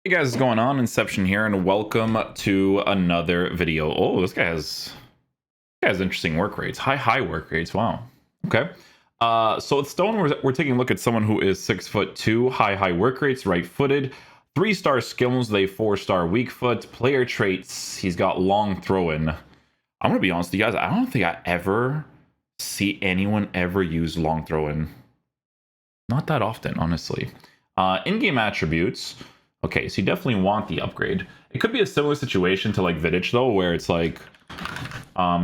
Hey guys, what's going on? Inception here, and welcome to another video. Oh, this guy has interesting work rates. High work rates. Wow. Okay. So with Stone, we're taking a look at someone who is 6'2", high work rates, right-footed, 3-star skills, they 4-star weak foot, player traits. He's got long throw-in. I'm gonna be honest with you guys. I don't think I ever see anyone ever use long throw-in. Not that often, honestly. In-game attributes. Okay, so you definitely want the upgrade. It could be a similar situation to like Vidic though, where it's like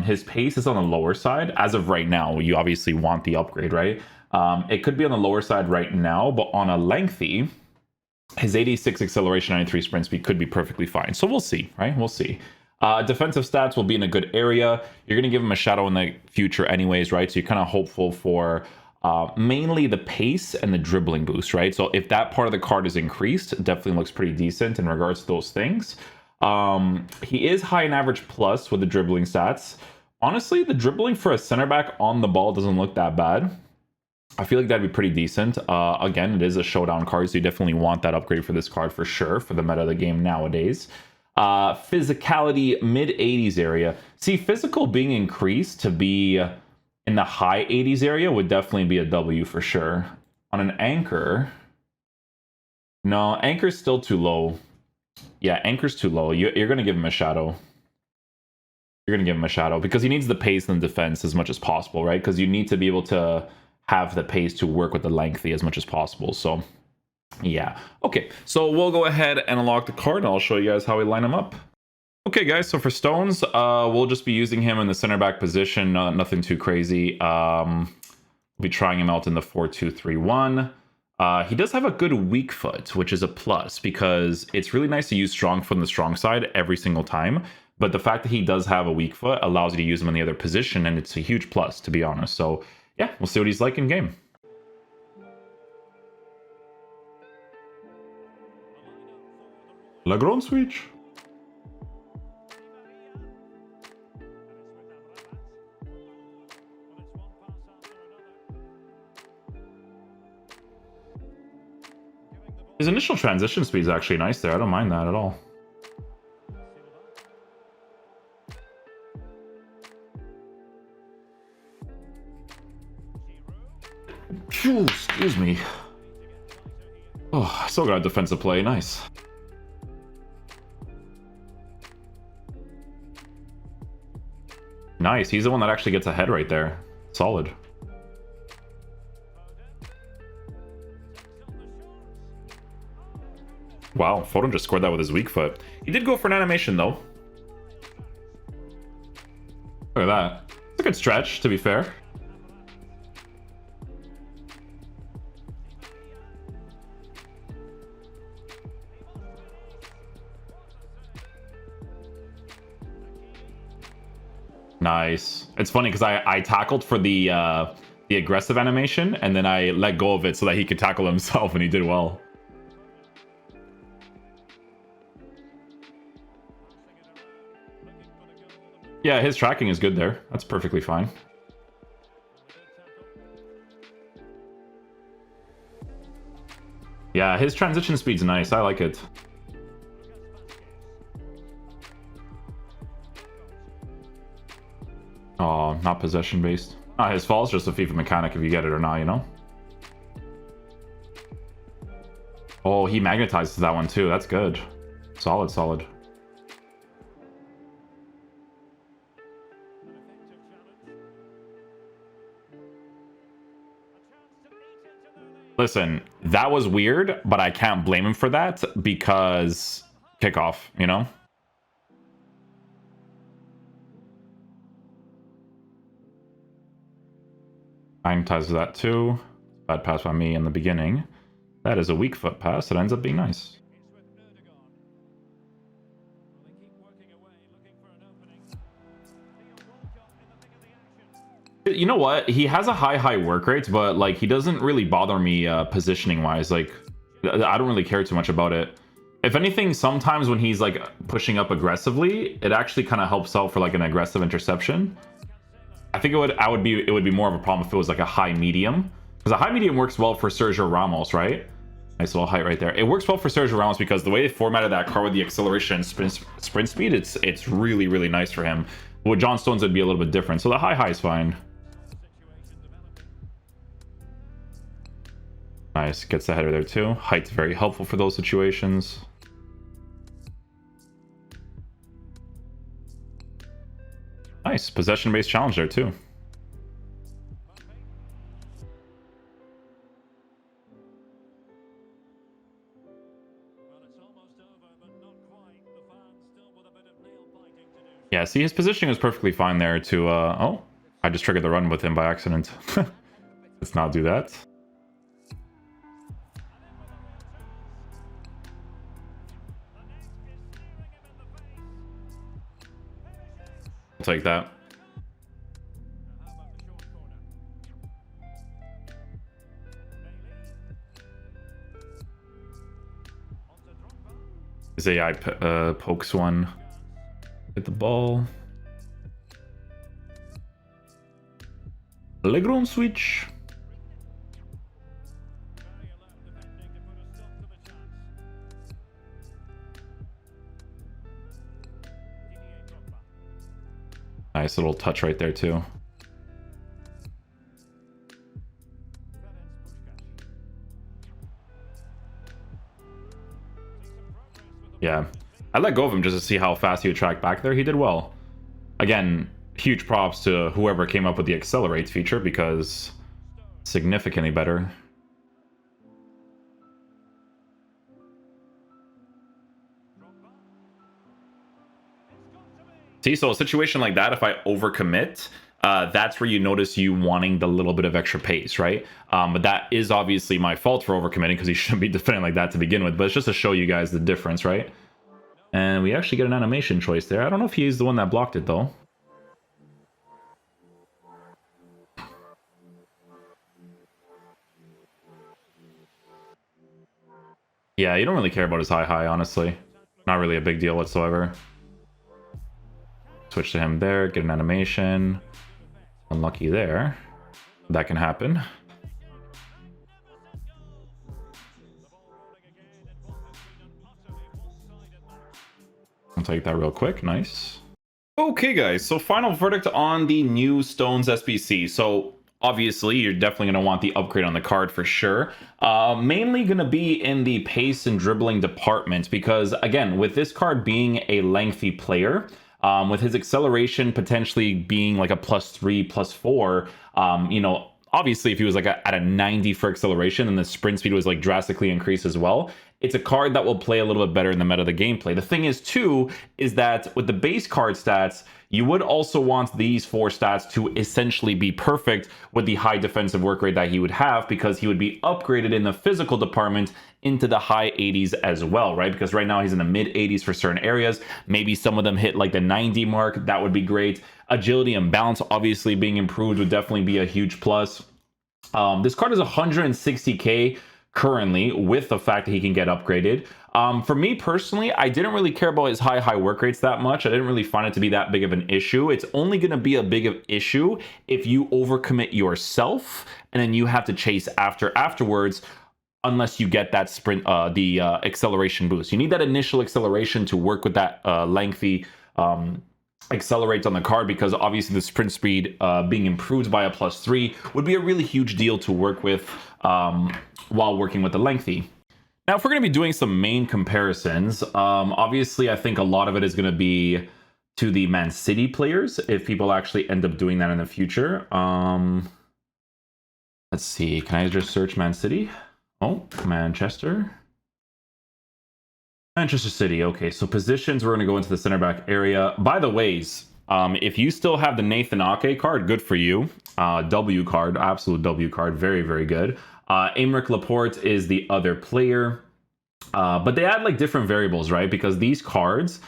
his pace is on the lower side. As of right now, you obviously want the upgrade, right? It could be on the lower side right now, but on a lengthy, his 86 acceleration, 93 sprint speed could be perfectly fine. So we'll see, right? We'll see. Defensive stats will be in a good area. You're going to give him a shadow in the future anyways, right? So you're kind of hopeful for mainly the pace and the dribbling boost, right? So if that part of the card is increased, it definitely looks pretty decent in regards to those things. He is high in average plus with the dribbling stats. Honestly, the dribbling for a center back on the ball doesn't look that bad. I feel like that'd be pretty decent. Again, it is a showdown card, so you definitely want that upgrade for this card for sure, for the meta of the game nowadays. Physicality, mid-80s area. See, physical being increased to be in the high 80s area would definitely be a W for sure. On an anchor, no, anchor's still too low. Yeah, anchor's too low. You're going to give him a shadow. You're going to give him a shadow because he needs the pace and the defense as much as possible, right? Because you need to be able to have the pace to work with the lengthy as much as possible. So, yeah. Okay, so we'll go ahead and unlock the card, and I'll show you guys how we line them up. Okay, guys, so for Stones, we'll just be using him in the center back position, nothing too crazy. We'll be trying him out in the 4-2-3-1. He does have a good weak foot, which is a plus, because it's really nice to use strong foot on the strong side every single time. But the fact that he does have a weak foot allows you to use him in the other position, and it's a huge plus, to be honest. So, yeah, we'll see what he's like in game. Lagron switch. His initial transition speed is actually nice there. I don't mind that at all. Phew, excuse me. Oh, I still got a defensive play. Nice. Nice. He's the one that actually gets ahead right there. Solid. Wow, Foden just scored that with his weak foot. He did go for an animation, though. Look at that. It's a good stretch, to be fair. Nice. It's funny because I tackled for the aggressive animation, and then I let go of it so that he could tackle himself, and he did well. Yeah, his tracking is good there. That's perfectly fine. Yeah, his transition speed's nice. I like it. Oh, not possession based. Not his fault, it's just a FIFA mechanic if you get it or not, you know? Oh, he magnetizes that one too. That's good. Solid, solid. Listen, that was weird, but I can't blame him for that because kickoff, you know? Magnetizes that too. Bad pass by me in the beginning. That is a weak foot pass. It ends up being nice. You know what? He has a high work rate, but like he doesn't really bother me positioning wise. Like I don't really care too much about it. If anything, sometimes when he's like pushing up aggressively, it actually kind of helps out for like an aggressive interception. I think it would be more of a problem if it was like a high medium, because a high medium works well for Sergio Ramos, right? Nice little height right there. It works well for Sergio Ramos because the way they formatted that car with the acceleration and sprint speed, it's really, really nice for him. With John Stones, it'd be a little bit different. So the high is fine. Nice. Gets the header there too. Height's very helpful for those situations. Nice. Possession-based challenge there too. Yeah, see, his positioning was perfectly fine there to, oh, I just triggered the run with him by accident. Let's not do that. I'll take that. His AI pokes one. Hit the ball. Legroom switch. Nice little touch right there too. Yeah. I let go of him just to see how fast he would track back there. He did well. Again, huge props to whoever came up with the accelerate feature because significantly better. See, so a situation like that, if I overcommit, that's where you notice you wanting the little bit of extra pace, right? But that is obviously my fault for overcommitting because he shouldn't be defending like that to begin with. But it's just to show you guys the difference, right? And we actually get an animation choice there. I don't know if he's the one that blocked it, though. Yeah, you don't really care about his high, honestly. Not really a big deal whatsoever. Switch to him there, get an animation. Unlucky there. That can happen. I'll take that real quick. Nice. Okay, guys. So final verdict on the new Stones SBC. So obviously, you're definitely going to want the upgrade on the card for sure. Mainly going to be in the pace and dribbling department because, again, with this card being a lengthy player, with his acceleration potentially being like a +3, +4, you know, obviously if he was like at a 90 for acceleration and the sprint speed was like drastically increased as well, it's a card that will play a little bit better in the meta of the gameplay. The thing is too, is that with the base card stats, you would also want these 4 stats to essentially be perfect with the high defensive work rate that he would have because he would be upgraded in the physical department into the high 80s as well, right? Because right now he's in the mid 80s for certain areas. Maybe some of them hit like the 90 mark. That would be great. Agility and balance obviously being improved would definitely be a huge plus. This card is 160k currently with the fact that he can get upgraded. For me personally, I didn't really care about his high work rates that much. I didn't really find it to be that big of an issue. It's only going to be a big of issue if you overcommit yourself and then you have to chase afterwards, unless you get that sprint, the acceleration boost. You need that initial acceleration to work with that lengthy accelerate on the card because obviously the sprint speed being improved by a +3 would be a really huge deal to work with while working with the lengthy. Now, if we're going to be doing some main comparisons, obviously I think a lot of it is going to be to the Man City players if people actually end up doing that in the future. Let's see, can I just search Man City? Oh, Manchester City. Okay, so positions, we're going to go into the center back area. By the ways, if you still have the Nathan Ake card, good for you. W card, absolute W card, very, very good. Aymeric Laporte is the other player. But they add like different variables, right? Because these cards,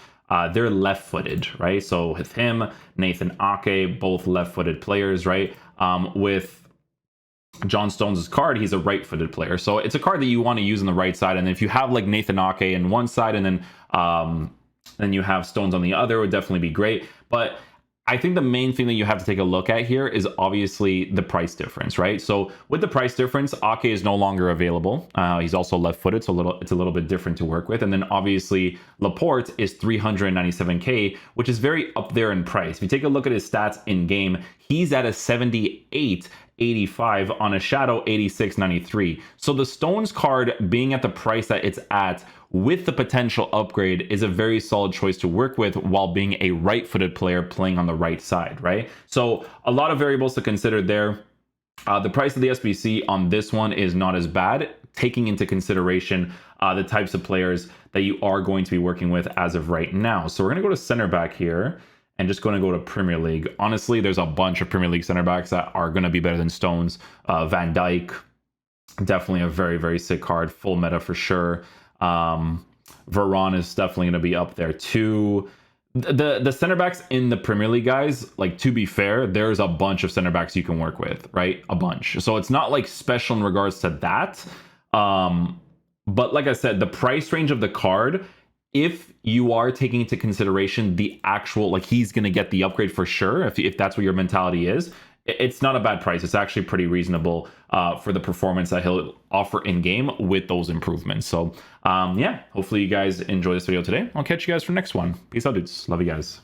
they're left-footed, right? So with him, Nathan Ake, both left-footed players, right? With John Stones' card, he's a right-footed player. So it's a card that you want to use on the right side. And if you have like Nathan Ake in one side and then you have Stones on the other, it would definitely be great. But I think the main thing that you have to take a look at here is obviously the price difference, right? So with the price difference, Ake is no longer available. He's also left-footed, so it's a little bit different to work with. And then obviously Laporte is 397k, which is very up there in price. If you take a look at his stats in game, he's at a 78.85 on a Shadow 86.93. So the Stones card being at the price that it's at with the potential upgrade is a very solid choice to work with while being a right-footed player playing on the right side, right? So a lot of variables to consider there. The price of the SBC on this one is not as bad, taking into consideration the types of players that you are going to be working with as of right now. So we're going to go to center back here and just going to go to Premier League. Honestly, there's a bunch of Premier League center backs that are going to be better than Stones. Van Dijk, definitely a very, very sick card. Full meta for sure. Varane is definitely going to be up there too. The center backs in the Premier League, guys, like, to be fair, there's a bunch of center backs you can work with, right? A bunch. So it's not like special in regards to that. But like I said, the price range of the card, if you are taking into consideration the actual, like, he's going to get the upgrade for sure, if that's what your mentality is, it's not a bad price. It's actually pretty reasonable for the performance that he'll offer in game with those improvements. So yeah, hopefully you guys enjoy this video today. I'll catch you guys for the next one. Peace out, dudes. Love you guys.